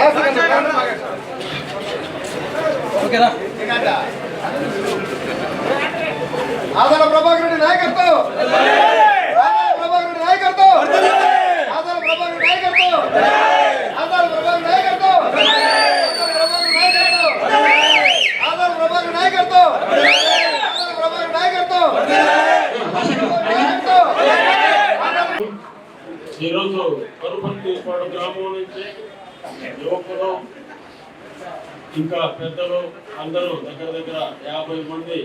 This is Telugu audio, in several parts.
ఆదాల ప్రభాకర్ రెడ్డి నాయకత్వం, ప్రభాకర్ రెడ్డి నాయకత్వం, ఆదాల ప్రభాకర్ నాయకత్వం, ఆదాల ప్రభాకర్ నాయకత్వం, ఆదాల ప్రభాకర్ నాయకత్వం, ఆదాల ప్రభాకర్ నాయకత్వం. ఈరోజు కరుపర్తిపాడ గ్రామం నుంచి యువకులు ఇంకా పెద్దలు అందరూ దగ్గర దగ్గర 50 మంది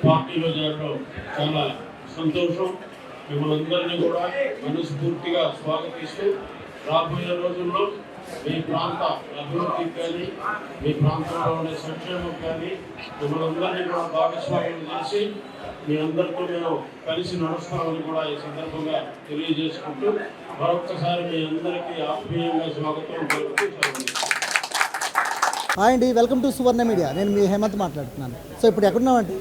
పార్టీలో చేరడం చాలా సంతోషం. మిమ్మల్ని అందరినీ కూడా మనస్ఫూర్తిగా స్వాగతిస్తూ రాబోయే రోజుల్లో మీ ప్రాంత అభివృద్ధికి కానీ మీ ప్రాంతంలో ఉండే సంక్షేమం కానీ మిమ్మల్ని అందరినీ కూడా భాగస్వామ్యం చేసి మీ అందరితో మేము కలిసి నడుస్తామని కూడా ఈ సందర్భంగా తెలియజేసుకుంటూ మరొక్కసారి మీ అందరికీ ఆత్మీయంగా స్వాగతం పలుకుతూ. హాయ్ అండి, వెల్కమ్ టు సువర్ణ మీడియా. నేను మీ హేమంత్ మాట్లాడుతున్నాను. సో ఇప్పుడు ఎక్కడున్నామంటే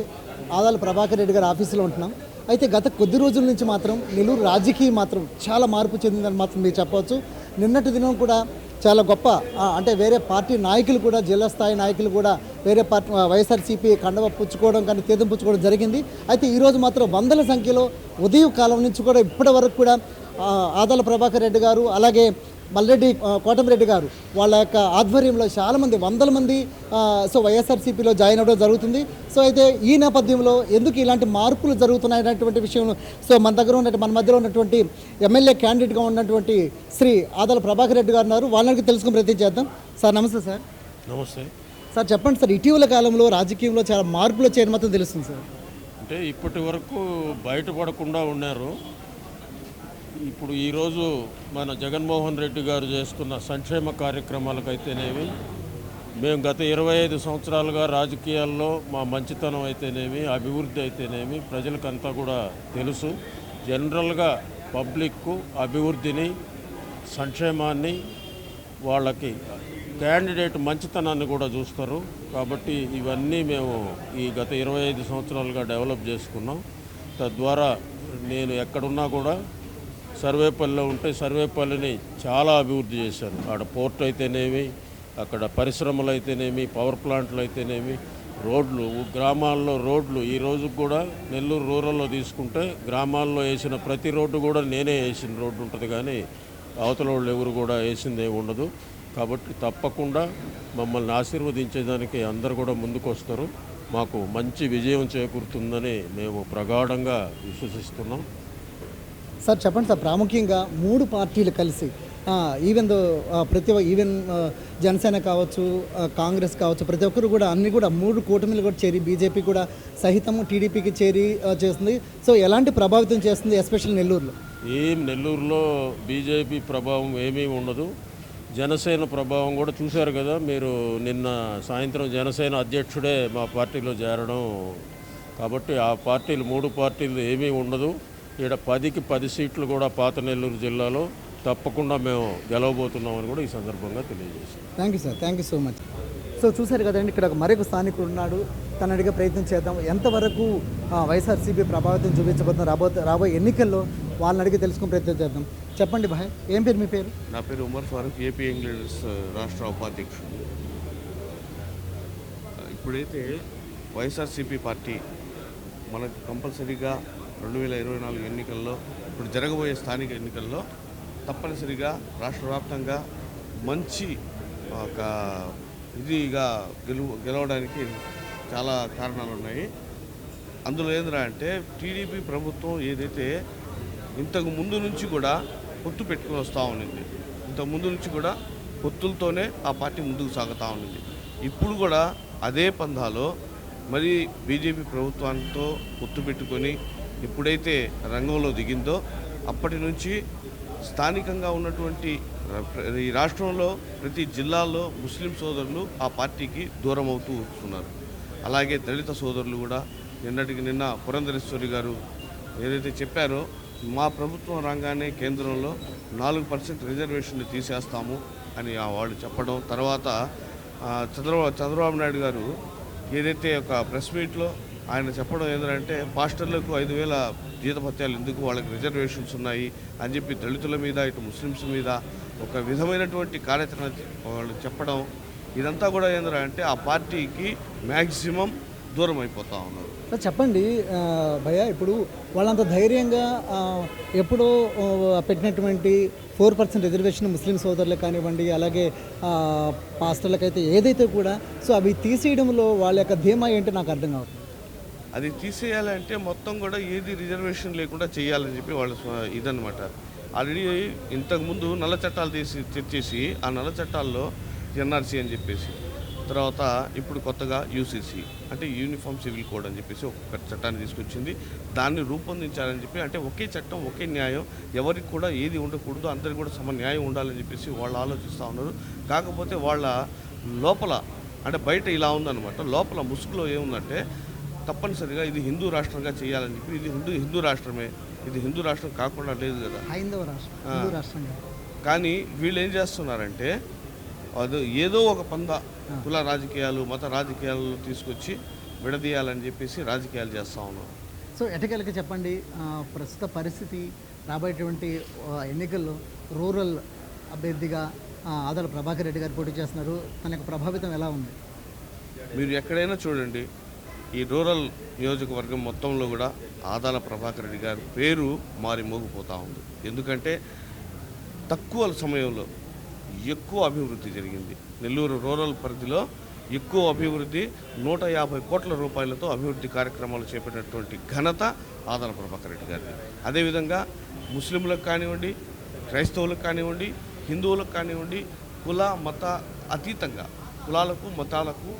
ఆదాల ప్రభాకర్ రెడ్డి గారి ఆఫీసులో ఉంటున్నాం. అయితే గత కొద్ది రోజుల నుంచి మాత్రం నెల్లూరు రాజకీయం మాత్రం చాలా మార్పు చెందిందని మాత్రం మీరు చెప్పవచ్చు. నిన్నటి దినం కూడా చాలా గొప్ప అంటే వేరే పార్టీ నాయకులు కూడా, జిల్లా స్థాయి నాయకులు కూడా వేరే పార్టీ వైఎస్ఆర్సీపీ కండవ పుచ్చుకోవడం కానీ తీర్థం పుచ్చుకోవడం జరిగింది. అయితే ఈరోజు మాత్రం వందల సంఖ్యలో ఉదయం కాలం నుంచి కూడా ఇప్పటి వరకు కూడా ఆదాల ప్రభాకర్ రెడ్డి గారు అలాగే మల్రెడ్డి కోటమిరెడ్డి గారు వాళ్ళ యొక్క ఆధ్వర్యంలో చాలామంది వందల మంది సో వైఎస్ఆర్సీపీలో జాయిన్ అవ్వడం జరుగుతుంది. సో అయితే ఈ నేపథ్యంలో ఎందుకు ఇలాంటి మార్పులు జరుగుతున్నాయనేటువంటి విషయం సో మన దగ్గర మన మధ్యలో ఉన్నటువంటి ఎమ్మెల్యే క్యాండిడేట్గా ఉన్నటువంటి శ్రీ ఆదాల ప్రభాకర్ రెడ్డి గారు ఉన్నారు. వాళ్ళకి తెలుసుకుని ప్రయత్నం చేద్దాం. సార్ నమస్తే. సార్ నమస్తే సార్. చెప్పండి సార్, ఇటీవల కాలంలో రాజకీయంలో చాలా మార్పులు వచ్చాయని మాత్రం తెలుస్తుంది సార్. అంటే ఇప్పటి వరకు బయటపడకుండా ఉన్నారు. ఇప్పుడు ఈరోజు మన జగన్మోహన్ రెడ్డి గారు చేస్తున్న సంక్షేమ కార్యక్రమాలకైతేనేమి, మేము గత 25 సంవత్సరాలుగా రాజకీయాల్లో మా మంచితనం అయితేనేమి, అభివృద్ధి అయితేనేమి ప్రజలకంతా కూడా తెలుసు. జనరల్గా పబ్లిక్కు అభివృద్ధిని, సంక్షేమాన్ని, వాళ్ళకి క్యాండిడేట్ మంచితనాన్ని కూడా చూస్తారు. కాబట్టి ఇవన్నీ మేము ఈ గత 25 సంవత్సరాలుగా డెవలప్ చేసుకున్నాం. తద్వారా నేను ఎక్కడున్నా కూడా సర్వేపల్లిలో ఉంటే సర్వేపల్లిని చాలా అభివృద్ధి చేశాను. అక్కడ పోర్ట్ అయితేనేమి, అక్కడ పరిశ్రమలు అయితేనేమి, పవర్ ప్లాంట్లు అయితేనేమి, రోడ్లు, గ్రామాల్లో రోడ్లు ఈ రోజు కూడా నెల్లూరు రూరల్లో తీసుకుంటే గ్రామాల్లో వేసిన ప్రతి రోడ్డు కూడా నేనే వేసిన రోడ్డు ఉంటుంది, కానీ అవతల వాళ్ళు ఎవరు కూడా వేసిందే ఉండదు. కాబట్టి తప్పకుండా మమ్మల్ని ఆశీర్వదించేదానికి అందరు కూడా ముందుకు వస్తారు. మాకు మంచి విజయం చేకూరుతుందని మేము ప్రగాఢంగా విశ్వసిస్తున్నాం. సార్ చెప్పండి సార్, ప్రాముఖ్యంగా 3 పార్టీలు కలిసి ఈవెన్ జనసేన కావచ్చు, కాంగ్రెస్ కావచ్చు, ప్రతి ఒక్కరు కూడా అన్ని కూడా 3 కూటమిలు కూడా చేరి బీజేపీ కూడా సహితము టీడీపీకి చేరి చేస్తుంది. సో ఎలాంటి ప్రభావితం చేస్తుంది ఎస్పెషల్ నెల్లూరులో? నెల్లూరులో బీజేపీ ప్రభావం ఏమీ ఉండదు. జనసేన ప్రభావం కూడా చూశారు కదా మీరు. నిన్న సాయంత్రం జనసేన అధ్యక్షుడే మా పార్టీలో చేరడం. కాబట్టి ఆ పార్టీలు 3 పార్టీలు ఏమీ ఉండదు. ఇక్కడ 10కి 10 సీట్లు కూడా పాత నెల్లూరు జిల్లాలో తప్పకుండా మేము గెలవబోతున్నామని కూడా ఈ సందర్భంగా తెలియజేస్తాం. Thank you sir, thank you so much. So చూశారు కదండి, ఇక్కడ మరొక స్థానికుడు ఉన్నాడు. తను అడిగే ప్రయత్నం చేద్దాం. ఎంతవరకు వైఎస్ఆర్సీపీ ప్రభావితం చూపించబోతున్న రాబోయే ఎన్నికల్లో వాళ్ళని అడిగి తెలుసుకునే ప్రయత్నం చేద్దాం. చెప్పండి భాయ్, ఏం పేరు మీ పేరు? నా పేరు Umar Farooq, AP young leaders రాష్ట్ర ఉపాధ్యక్షుడు. ఇప్పుడైతే వైఎస్ఆర్సీపీ పార్టీ మనకు కంపల్సరీగా 2024 ఎన్నికల్లో, ఇప్పుడు జరగబోయే స్థానిక ఎన్నికల్లో తప్పనిసరిగా రాష్ట్ర వ్యాప్తంగా మంచి ఒక ఇదిగా గెలవడానికి చాలా కారణాలు ఉన్నాయి. అందులో ఏంద్రా అంటే టీడీపీ ప్రభుత్వం ఏదైతే ఇంతకు ముందు నుంచి కూడా పొత్తు పెట్టుకుని వస్తూ ఉన్నింది, ఇంతకు ముందు నుంచి కూడా పొత్తులతోనే ఆ పార్టీ ముందుకు సాగుతూ ఉన్నింది. ఇప్పుడు కూడా అదే పందాలో మరి బీజేపీ ప్రభుత్వానికి పొత్తు పెట్టుకొని ఎప్పుడైతే రంగంలో దిగిందో అప్పటి నుంచి స్థానికంగా ఉన్నటువంటి ఈ రాష్ట్రంలో ప్రతి జిల్లాలో ముస్లిం సోదరులు ఆ పార్టీకి దూరం అవుతూ వస్తున్నారు. అలాగే దళిత సోదరులు కూడా నిన్న పురంధరేశ్వరి గారు ఏదైతే చెప్పారో, మా ప్రభుత్వం రాగానే కేంద్రంలో 4% రిజర్వేషన్లు తీసేస్తాము అని వాళ్ళు చెప్పడం, తర్వాత చంద్రబాబు నాయుడు గారు ఏదైతే ఒక ప్రెస్ మీట్లో ఆయన చెప్పడం ఏంటంటే పాస్టర్లకు 5,000 జీతభత్యాలు ఎందుకు, వాళ్ళకి రిజర్వేషన్స్ ఉన్నాయి అని చెప్పి దళితుల మీద ఇటు ముస్లిమ్స్ మీద ఒక విధమైనటువంటి కార్యాచరణ వాళ్ళు చెప్పడం, ఇదంతా కూడా ఏంటంటే ఆ పార్టీకి మ్యాక్సిమం దూరం అయిపోతూ ఉన్నారు. సార్ చెప్పండి భయ్య, ఇప్పుడు వాళ్ళంత ధైర్యంగా ఎప్పుడో పెట్టినటువంటి 4% రిజర్వేషన్ ముస్లిం సోదరులకు కానివ్వండి, అలాగే పాస్టర్లకైతే ఏదైతే కూడా, సో అవి తీసేయడంలో వాళ్ళ యొక్క ధీమా ఏంటో నాకు అర్థం కావట్లేదు. అది తీసేయాలంటే మొత్తం కూడా ఏది రిజర్వేషన్ లేకుండా చేయాలని చెప్పి వాళ్ళ ఇదనమాట. ఆల్రెడీ ఇంతకుముందు నల్ల చట్టాలు తెచ్చేసి ఆ నల్ల చట్టాల్లో ఎన్ఆర్సీ అని చెప్పేసి, తర్వాత ఇప్పుడు కొత్తగా యూసీసీ అంటే యూనిఫామ్ సివిల్ కోడ్ అని చెప్పేసి ఒక చట్టాన్ని తీసుకొచ్చింది. దాన్ని రూపొందించాలని చెప్పి, అంటే ఒకే చట్టం ఒకే న్యాయం, ఎవరికి కూడా ఏది ఉండకూడదు, అందరికి కూడా సమ న్యాయం ఉండాలని చెప్పేసి వాళ్ళు ఆలోచిస్తూ ఉన్నారు. కాకపోతే వాళ్ళ లోపల అంటే బయట ఇలా ఉందన్నమాట, లోపల ముసుగులో ఏముందంటే తప్పనిసరిగా ఇది హిందూ రాష్ట్రంగా చేయాలని చెప్పి, ఇది హిందూ రాష్ట్రమే, ఇది హిందూ రాష్ట్రం కాకుండా లేదు కదా, హైందవ రాష్ట్రం, హిందూ రాష్ట్రంగా. కానీ వీళ్ళు ఏం చేస్తున్నారంటే అది ఏదో ఒక కుల రాజకీయాలు, మత రాజకీయాలు తీసుకొచ్చి విడదీయాలని చెప్పేసి రాజకీయాలు చేస్తూ ఉన్నారు. సో ఎటకెలకి చెప్పండి, ప్రస్తుత పరిస్థితి రాబోయేటువంటి ఎన్నికల్లో రూరల్ అభ్యర్థిగా ఆదాల ప్రభాకర్ రెడ్డి గారు పోటీ చేస్తున్నారు. తన యొక్క ప్రభావితం ఎలా ఉంది? మీరు ఎక్కడైనా చూడండి, ఈ రూరల్ నియోజకవర్గం మొత్తంలో కూడా ఆదాల ప్రభాకర్ రెడ్డి గారి పేరు మారి మోగిపోతూ ఉంది. ఎందుకంటే తక్కువ సమయంలో ఎక్కువ అభివృద్ధి జరిగింది. నెల్లూరు రూరల్ పరిధిలో ఎక్కువ అభివృద్ధి, 150 కోట్ల రూపాయలతో అభివృద్ధి కార్యక్రమాలు చేపట్టినటువంటి ఘనత ఆదాల ప్రభాకర్ రెడ్డి గారిది. అదేవిధంగా ముస్లింలకు కానివ్వండి, క్రైస్తవులకు కానివ్వండి, హిందువులకు కానివ్వండి, కుల మత అతీతంగా, కులాలకు మతాలకు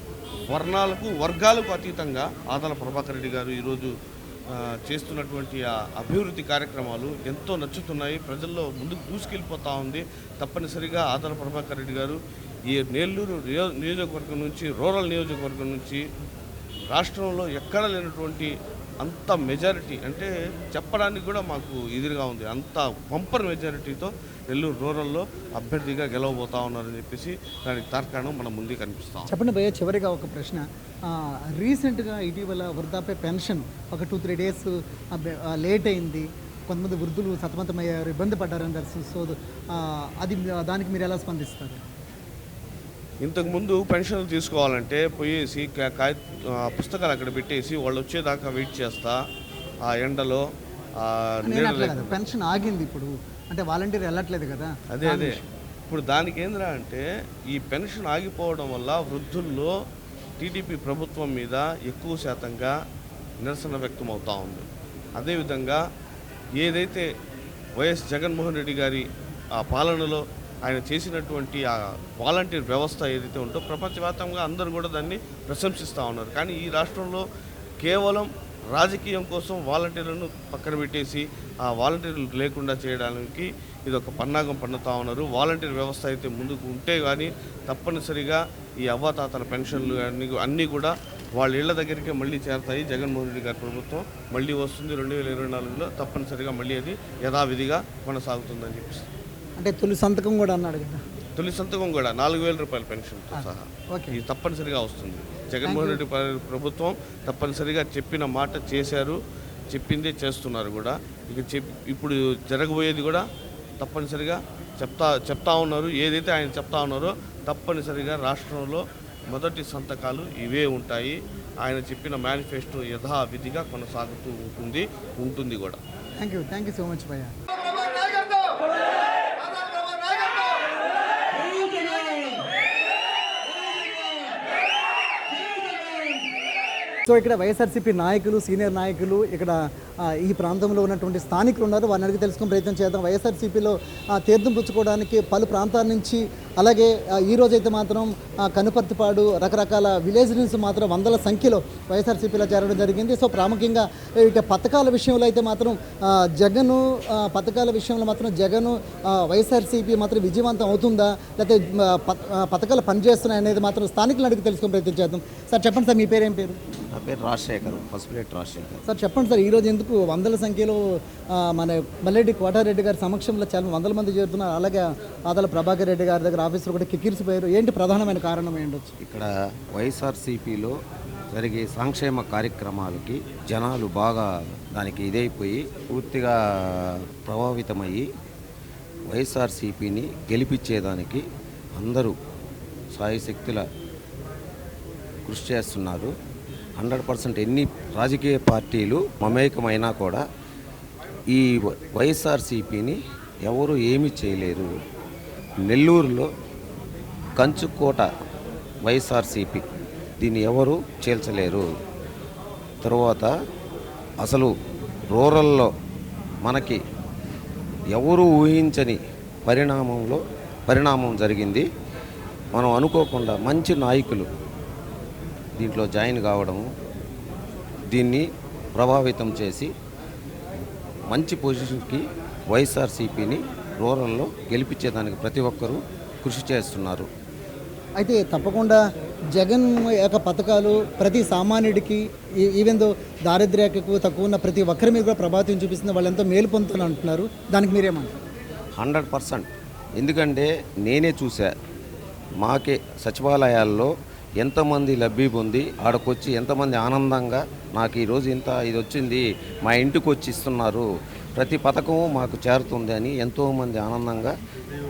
వర్ణాలకు వర్గాలకు అతీతంగా ఆదాల ప్రభాకర్ రెడ్డి గారు ఈరోజు చేస్తున్నటువంటి ఆ అభివృద్ధి కార్యక్రమాలు ఎంతో నచ్చుతున్నాయి, ప్రజల్లో ముందుకు దూసుకెళ్ళిపోతూ ఉంది. తప్పనిసరిగా ఆదాల ప్రభాకర్ రెడ్డి గారు ఈ నెల్లూరు నియోజకవర్గం నుంచి, రూరల్ నియోజకవర్గం నుంచి రాష్ట్రంలో ఎక్కడ లేనటువంటి అంత మెజారిటీ, అంటే చెప్పడానికి కూడా మాకు ఎదురుగా ఉంది, అంత బంపర్ మెజారిటీతో నెల్లూరు రూరల్లో అభ్యర్థిగా గెలవబోతా ఉన్నారని చెప్పేసి దానికి తార్కాణం మన ముందే కనిపిస్తాం. చెప్పండి భయ్య, చివరిగా ఒక ప్రశ్న. రీసెంట్గా ఇటీవల వృద్ధాప్య పెన్షన్ ఒక 2-3 డేస్ లేట్ అయింది, కొంతమంది వృద్ధులు సతమతమయ్యారు, ఇబ్బంది పడ్డారని తెలుసు. సో అది దానికి మీరు ఎలా స్పందిస్తారు? ఇంతకుముందు పెన్షన్లు తీసుకోవాలంటే పోయేసి పుస్తకాలు అక్కడ పెట్టేసి వాళ్ళు వచ్చేదాకా వెయిట్ చేస్తా, ఆ ఎండలో పెన్షన్ ఆగింది ఇప్పుడు, అంటే వాలంటీర్ వెళ్ళట్లేదు కదా. అదే ఇప్పుడు దానికి ఏంద్రా అంటే ఈ పెన్షన్ ఆగిపోవడం వల్ల వృద్ధుల్లో టీడీపీ ప్రభుత్వం మీద ఎక్కువ శాతంగా నిరసన వ్యక్తం అవుతూ ఉంది. అదేవిధంగా ఏదైతే వైఎస్ జగన్మోహన్ రెడ్డి గారి ఆ పాలనలో ఆయన చేసినటువంటి ఆ వాలంటీర్ వ్యవస్థ ఏదైతే ఉందో ప్రపంచవ్యాప్తంగా అందరూ కూడా దాన్ని ప్రశంసిస్తూ ఉన్నారు. కానీ ఈ రాష్ట్రంలో కేవలం రాజకీయం కోసం వాలంటీర్లను పక్కన పెట్టేసి ఆ వాలంటీర్లు లేకుండా చేయడానికి ఇది ఒక పన్నాగం పన్నుతూ ఉన్నారు. వాలంటీర్ వ్యవస్థ అయితే ముందుకు ఉంటే కానీ తప్పనిసరిగా ఈ అవ్వాతాతల పెన్షన్లు అన్నీ కూడా వాళ్ళ ఇళ్ల దగ్గరికే మళ్ళీ చేరతాయి. జగన్మోహన్ రెడ్డి గారి ప్రభుత్వం మళ్ళీ వస్తుంది 2024లో, తప్పనిసరిగా మళ్ళీ అది యథావిధిగా కొనసాగుతుందని చెప్పేసి. అంటే తొలి సంతకం కూడా అన్నాడు కదా, తొలి సంతకం కూడా 4,000 రూపాయల పెన్షన్తో సహా ఇది తప్పనిసరిగా వస్తుంది. జగన్మోహన్ రెడ్డి ప్రభుత్వం తప్పనిసరిగా చెప్పిన మాట చేశారు, చెప్పిందే చేస్తున్నారు కూడా. ఇక ఇప్పుడు జరగబోయేది కూడా తప్పనిసరిగా చెప్తా ఉన్నారు. ఏదైతే ఆయన చెప్తా ఉన్నారో తప్పనిసరిగా రాష్ట్రంలో మొదటి సంతకాలు ఇవే ఉంటాయి. ఆయన చెప్పిన మేనిఫెస్టో యథావిధిగా కొనసాగుతూ ఉంటుంది కూడా. థ్యాంక్ యూ సో మచ్ భయ్య. సో ఇక్కడ వైఎస్ఆర్సీపీ నాయకులు, సీనియర్ నాయకులు, ఇక్కడ ఈ ప్రాంతంలో ఉన్నటువంటి స్థానికులు ఉన్నారు. వారిని అడిగి తెలుసుకునే ప్రయత్నం చేద్దాం. వైఎస్ఆర్సీపీలో తీర్థం పుచ్చుకోవడానికి పలు ప్రాంతాల నుంచి, అలాగే ఈ రోజైతే మాత్రం కనుపర్తిపాడు, రకరకాల విలేజ్ నుంచి మాత్రం వందల సంఖ్యలో వైఎస్ఆర్సీపీలో చేరడం జరిగింది. సో ప్రాముఖ్యంగా ఇక పథకాల విషయంలో అయితే మాత్రం పథకాల విషయంలో మాత్రం జగను వైఎస్ఆర్సీపీ మాత్రం విజయవంతం అవుతుందా, లేకపోతే పథకాలు పనిచేస్తున్నాయి అనేది మాత్రం స్థానికులను అడిగి తెలుసుకునే ప్రయత్నం చేద్దాం. సార్ చెప్పండి సార్, మీ పేరు ఏం పేరు? నా పేరు రాజశేఖర్, పసుపులేటి రాజశేఖర్. సార్ చెప్పండి సార్, ఈరోజు ఎందుకు వందల సంఖ్యలో మన మల్లెడ్డి కోటారెడ్డి గారి సమక్షంలో చాలా వందల మంది చేరుతున్నారు, అలాగే ఆదాల ప్రభాకర్ రెడ్డి గారి దగ్గర ఆఫీసులో కూడా కిక్కిరిసిపోయారు, ఏంటి ప్రధానమైన కారణం ఏంటొచ్చు? ఇక్కడ వైఎస్ఆర్సీపీలో జరిగే సంక్షేమ కార్యక్రమాలకి జనాలు బాగా దానికి ఇదైపోయి పూర్తిగా ప్రభావితమయ్యి వైఎస్ఆర్సీపీని గెలిపించేదానికి అందరూ సాయశక్తుల కృషి చేస్తున్నారు. 100% ఎన్ని రాజకీయ పార్టీలు మమేకమైనా కూడా ఈ వైఎస్ఆర్సీపీని ఎవరు ఏమీ చేయలేరు. నెల్లూరులో కంచుకోట వైఎస్ఆర్సీపీ, దీన్ని ఎవరు చేల్చలేరు. తర్వాత అసలు రూరల్లో మనకి ఎవరు ఊహించని పరిణామం జరిగింది. మనం అనుకోకుండా మంచి నాయకులు దీంట్లో జాయిన్ కావడము, దీన్ని ప్రభావితం చేసి మంచి పొజిషన్కి వైఎస్ఆర్సీపీని రూరల్లో గెలిపించేదానికి ప్రతి ఒక్కరూ కృషి చేస్తున్నారు. అయితే తప్పకుండా జగన్ యొక్క పథకాలు ప్రతి సామాన్యుడికి ఈవెన్ దో దారిద్ర్యకు తక్కువ ఉన్న ప్రతి ఒక్కరి మీద కూడా ప్రభావితం చూపిస్తుంది. వాళ్ళు ఎంతో మేలు పొందుతున్నారు అంటున్నారు. దానికి మీరేమంటారు? 100%. ఎందుకంటే నేనే చూసా, మాకే సచివాలయాల్లో ఎంతమంది లబ్ధి పొంది ఆడకొచ్చి ఎంతమంది ఆనందంగా నాకు ఈరోజు ఇది వచ్చింది, మా ఇంటికి వచ్చి ఇస్తున్నారు, ప్రతి పథకము మాకు చేరుతుంది అని ఎంతోమంది ఆనందంగా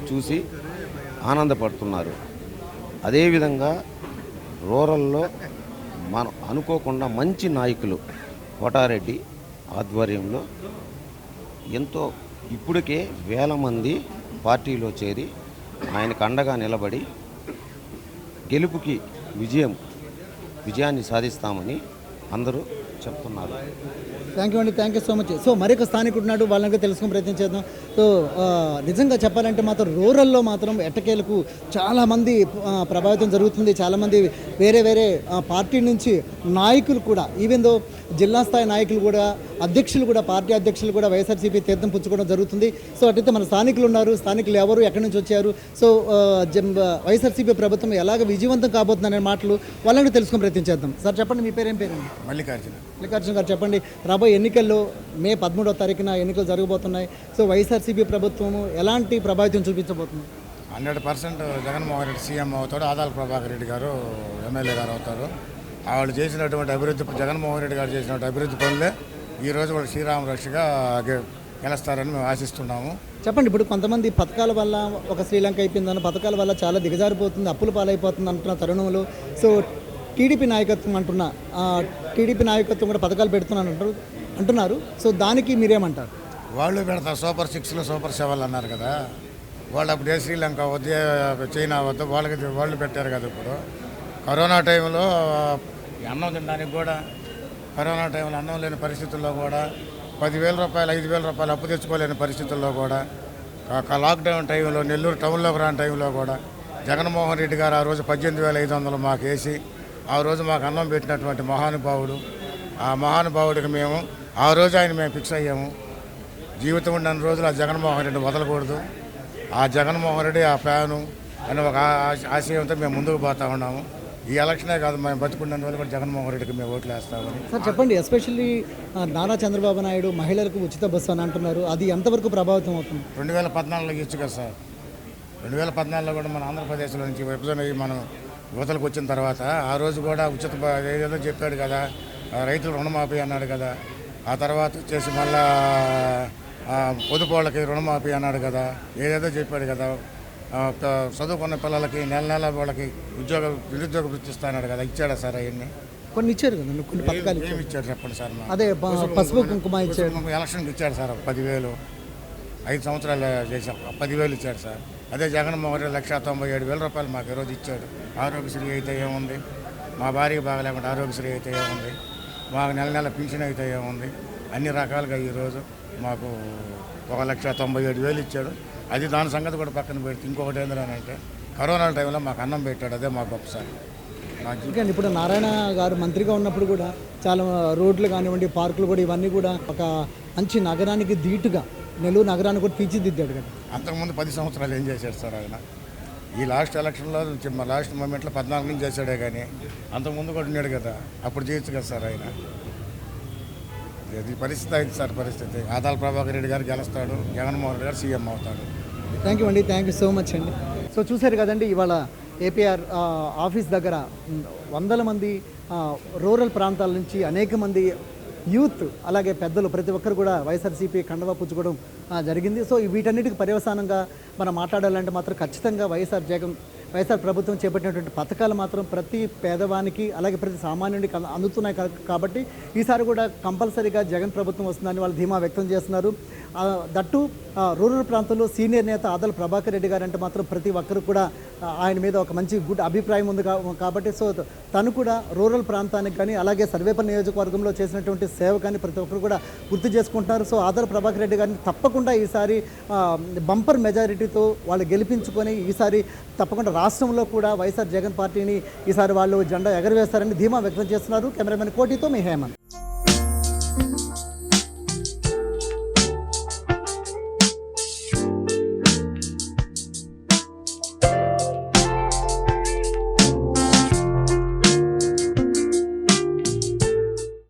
చూసి ఆనందపడుతున్నారు. అదేవిధంగా రూరల్లో మనం అనుకోకుండా మంచి నాయకులు కోటారెడ్డి ఆధ్వర్యంలో ఎంతో ఇప్పటికే వేల మంది పార్టీలో చేరి ఆయనకు అండగా నిలబడి గెలుపుకి విజయాన్ని సాధిస్తామని అందరూ చెప్తున్నారు. Thank you so much. So మరొక స్థానికుడు ఉన్నాడు, వాళ్ళని తెలుసుకుని ప్రయత్నం చేద్దాం. సో నిజంగా చెప్పాలంటే మాత్రం రూరల్లో మాత్రం ఎట్టకేలకు చాలామంది ప్రభావితం జరుగుతుంది. చాలామంది వేరే పార్టీ నుంచి నాయకులు కూడా, ఈవెన్ దో జిల్లా స్థాయి నాయకులు కూడా, అధ్యక్షులు కూడా, పార్టీ అధ్యక్షులు కూడా వైఎస్ఆర్సీపీ తీర్థం పుచ్చుకోవడం జరుగుతుంది. సో అటైతే మన స్థానికులు ఉన్నారు. స్థానికులు ఎవరు, ఎక్కడి నుంచి వచ్చారు, సో వైఎస్ఆర్సీపీ ప్రభుత్వం ఎలాగ విజయవంతం కాబోతుందనే మాటలు వాళ్ళని తెలుసుకుని ప్రయత్నం చేద్దాం. సార్ చెప్పండి, మీ పేరేం పేరండి? మల్లికార్జున గారు చెప్పండి. రాబోయే ఎన్నికల్లో మే 13వ తారీఖున ఎన్నికలు జరగబోతున్నాయి. సో వైఎస్ఆర్సీపీ ప్రభుత్వం ఎలాంటి ప్రభావితం చూపించబోతుంది? 100% జగన్మోహన్ రెడ్డి సీఎం అవుతాడు, ఆదాల ప్రభాకర్ రెడ్డి గారు ఎమ్మెల్యే గారు అవుతారు. వాళ్ళు చేసినటువంటి అభివృద్ధి, జగన్మోహన్ రెడ్డి గారు చేసినటువంటి అభివృద్ధి పనులే ఈరోజు వాళ్ళు శ్రీరామ రక్షగా గెలుస్తారని మేము ఆశిస్తున్నాము. చెప్పండి, ఇప్పుడు కొంతమంది పథకాల వల్ల ఒక శ్రీలంక అయిపోయిందని, పథకాల వల్ల చాలా దిగజారిపోతుంది, అప్పుల పాలైపోతుంది అంటున్న తరుణంలో సో టీడీపీ నాయకత్వం టీడీపీ నాయకత్వం కూడా పథకాలు అంటున్నారు. సో దానికి మీరేమంటారు? వాళ్ళు పెడతారు, సూపర్ 6లు సూపర్ 7 అన్నారు కదా. వాళ్ళు అప్పుడే శ్రీలంక వద్దే, చైనా వద్ద వాళ్ళు పెట్టారు కదా. ఇప్పుడు కరోనా టైంలో అన్నం తినడానికి కూడా, కరోనా టైంలో అన్నం లేని పరిస్థితుల్లో కూడా, 10,000 రూపాయలు 5,000 రూపాయలు అప్పు తెచ్చుకోలేని పరిస్థితుల్లో కూడా, లాక్డౌన్ టైంలో నెల్లూరు టౌన్లోకి రాని టైంలో కూడా జగన్మోహన్ రెడ్డి గారు ఆ రోజు 18,500 మాకు వేసి ఆ రోజు మాకు అన్నం పెట్టినటువంటి మహానుభావుడు. ఆ మహానుభావుడికి మేము ఆ రోజు మేము ఫిక్స్ అయ్యాము. జీవితం ఉన్న రోజులు ఆ జగన్మోహన్ రెడ్డి వదలకూడదు. ఆ జగన్మోహన్ రెడ్డి ఆ ఫ్యాను అని ఒక ఆశయంతో మేము ముందుకు పోతా ఉన్నాము. ఈ ఎలక్షనే కాదు, మేము బతుకున్న రోజులు కూడా జగన్మోహన్ రెడ్డికి మేము ఓట్లు వేస్తామని. సార్ చెప్పండి, ఎస్పెషల్లీ నారా చంద్రబాబు నాయుడు మహిళలకు ఉచిత బస్సు అని అంటున్నారు, అది ఎంతవరకు ప్రభావితం అవుతుంది? 2014లో ఇచ్చు కదా సార్. 2014లో కూడా మన ఆంధ్రప్రదేశ్లో నుంచి విభజన అయ్యి మనం యువతలకు వచ్చిన తర్వాత ఆ రోజు కూడా ఉచిత ఏదేదో చెప్పాడు కదా, రైతులు రుణమాఫీ అన్నాడు కదా. ఆ తర్వాత వచ్చేసి మళ్ళా పొదుపు వాళ్ళకి రుణమాఫీ అన్నాడు కదా, ఏదేదో చెప్పాడు కదా. చదువుకున్న పిల్లలకి నెల వాళ్ళకి నిరుద్యోగ వృత్తి ఇస్తాడు కదా, ఇచ్చాడా సార్? అవన్నీ కొన్ని ఇచ్చారు కదా, కొన్ని పథకాలు ఏమి ఇచ్చాడు చెప్పండి సార్? అదే పసుపు కుంకుమ ఇచ్చాడు, ఎలక్షన్కి ఇచ్చాడు సార్ 10,000, 5 సంవత్సరాలు చేసాం 10,000 ఇచ్చాడు సార్. అదే జగన్మోహన్ రెడ్డి 1,97,000 రూపాయలు మాకు ఈరోజు ఇచ్చాడు. ఆరోగ్యశ్రీ అయితే ఏముంది, మా భార్యకి బాగలేకుండా ఆరోగ్యశ్రీ అయితే ఏముంది, మాకు నెల పింఛన్ అయితే ఏముంది, అన్ని రకాలుగా ఈరోజు మాకు 1,97,000 ఇచ్చాడు. అది దాని సంగతి కూడా పక్కన పెడితే ఇంకొకటి ఏంటంటే కరోనా టైంలో మాకు అన్నం పెట్టాడు, అదే మాకు గొప్పసారి. ఇంకండి ఇప్పుడు నారాయణ గారు మంత్రిగా ఉన్నప్పుడు కూడా చాలా రోడ్లు కానివ్వండి, పార్కులు కూడా, ఇవన్నీ కూడా ఒక మంచి నగరానికి ధీటుగా నెల్లూరు నగరాన్ని కూడా తీర్చిదిద్దాడు కదా. అంతకుముందు 10 సంవత్సరాలు ఏం చేశాడు సార్ ఆయన? ఈ లాస్ట్ ఎలక్షన్లో లాస్ట్ మూమెంట్లో 14 నుంచి చేశాడే కానీ అంతకుముందు కూడా ఉన్నాడు కదా, అప్పుడు చేయొచ్చు కదా సార్ ఆయన. ఇది పరిస్థితి అయింది సార్. పరిస్థితి ఆదాల ప్రభాకర్ రెడ్డి గారు గెలుస్తాడు, జగన్మోహన్ రెడ్డి గారు సీఎం అవుతాడు. థ్యాంక్ యూ అండి, థ్యాంక్ యూ సో మచ్ అండి. సో చూశారు కదండి, ఇవాళ ఏపీఆర్ ఆఫీస్ దగ్గర వందల మంది రూరల్ ప్రాంతాల నుంచి అనేక మంది యూత్ అలాగే పెద్దలు ప్రతి ఒక్కరు కూడా వైఎస్ఆర్సీపీ కండవా పుచ్చుకోవడం జరిగింది. సో వీటన్నిటికి పర్యవసానంగా మనం మాట్లాడాలంటే మాత్రం ఖచ్చితంగా వైఎస్ఆర్ ప్రభుత్వం చేపట్టినటువంటి పథకాలు మాత్రం ప్రతి పేదవానికి అలాగే ప్రతి సామాన్యుడికి అందుతున్నాయి కాబట్టి ఈసారి కూడా కంపల్సరీగా జగన్ ప్రభుత్వం వస్తుందని వాళ్ళు ధీమా వ్యక్తం చేస్తున్నారు. దట్టు రూరల్ ప్రాంతంలో సీనియర్ నేత ఆదల ప్రభాకర్ రెడ్డి గారు అంటే మాత్రం ప్రతి ఒక్కరు కూడా ఆయన మీద ఒక మంచి గుడ్ అభిప్రాయం ఉంది కాబట్టి సో తను కూడా రూరల్ ప్రాంతానికి కానీ అలాగే సర్వేపల్లి నియోజకవర్గంలో చేసినటువంటి సేవ కానీ ప్రతి ఒక్కరు కూడా గుర్తు చేసుకుంటున్నారు. సో ఆదల ప్రభాకర్ రెడ్డి గారిని తప్పకుండా ఈసారి బంపర్ మెజారిటీతో వాళ్ళు గెలిపించుకొని ఈసారి తప్పకుండా రాష్ట్రంలో కూడా వైఎస్ఆర్ జగన్ పార్టీని ఈసారి వాళ్ళు జెండా ఎగరవేస్తారని ధీమా వ్యక్తం చేస్తున్నారు. కెమెరామెన్ కోటితో మీ హేమంత్.